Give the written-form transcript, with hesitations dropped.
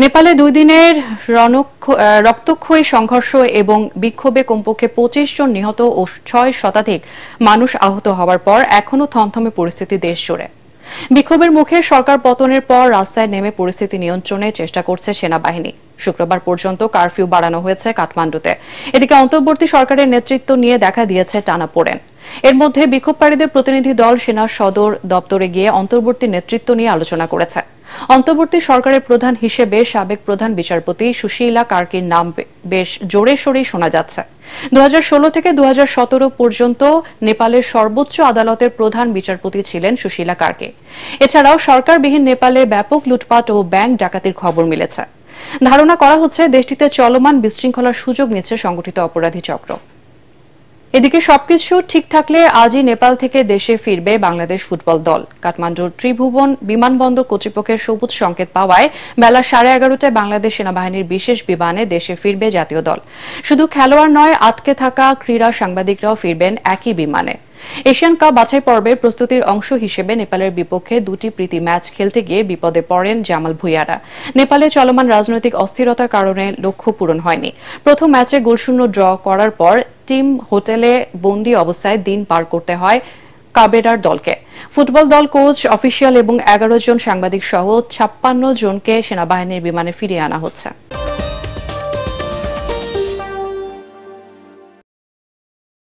নেপালে 2 দিনের রক্তক্ষয়ী সংঘর্ষ এবং বিক্ষোভে কমপক্ষে 25 জন নিহত ও 6 শতাধিক মানুষ আহত হওয়ার পর এখনও থমথমে পরিস্থিতি দেশ জুড়ে। বিক্ষোভের মুখে সরকার পতনের পর রাস্তায় নেমে পরিস্থিতি নিয়ন্ত্রণে চেষ্টা করছে সেনাবাহিনী। শুক্রবার পর্যন্ত কারফিউ বাড়ানো হয়েছে কাঠমান্ডুতে। এদিকে অন্তর্বর্তী সরকারের নেতৃত্ব নিয়ে দেখা দিয়েছে টানাপোড়েন। এর মধ্যে বিক্ষোভকারীদের প্রতিনিধি দল সেনা সদর দপ্তরে গিয়ে অন্তর্বর্তী নেতৃত্ব নিয়ে আলোচনা করেছে। অন্তর্বর্তী সরকারের প্রধান হিসেবে সাবেক প্রধান বিচারপতি সুশীলা কার্কির নাম বেশ জোরে সোরেই শোনা যাচ্ছে। 2016 থেকে 2017 পর্যন্ত নেপালের সর্বোচ্চ আদালতের প্রধান বিচারপতি ছিলেন সুশীলা কার্কি। এছাড়াও সরকারবিহীন নেপালে ব্যাপক লুটপাট ও ব্যাংক ডাকাতির খবর মিলেছে। ধারণা করা হচ্ছে দেশটিতে চলমান বিশৃঙ্খলার সুযোগ নিচ্ছে সংগঠিত অপরাধী চক্র। এদিকে সবকিছু ঠিক থাকলে আজই নেপাল থেকে দেশে ফিরবে বাংলাদেশ ফুটবল দল। কাঠমান্ডুর ত্রিভুবন বিমানবন্দর কর্তৃপক্ষের সবুজ সংকেত পাওয়ায় বেলা 11:30টায় বাংলাদেশ সেনাবাহিনীর বিশেষ বিমানে দেশে ফিরবে জাতীয় দল। শুধু খেলোয়াড় নয়, আটকে থাকা ক্রীড়া সাংবাদিকরাও ফিরবেন একই বিমানে। এশিয়ান কাপ বাছাই পর্বের প্রস্তুতির অংশ হিসেবে নেপালের বিপক্ষে 2টি প্রীতি ম্যাচ খেলতে গিয়ে বিপদে পড়েন জামাল ভুঁইয়ারা। নেপালে চলমান রাজনৈতিক অস্থিরতার কারণে লক্ষ্য পূরণ হয়নি। প্রথম ম্যাচে গোলশূন্য ড্র করার পর টিম হোটেলে বন্দী অবস্থায় দিন পার করতে হয় কাবেরার দলকে। ফুটবল দল, কোচ, অফিসিয়াল এবং 11 জন সাংবাদিক সহ 56 জনকে সেনাবাহিনীর বিমানে ফিরিয়ে আনা হচ্ছে।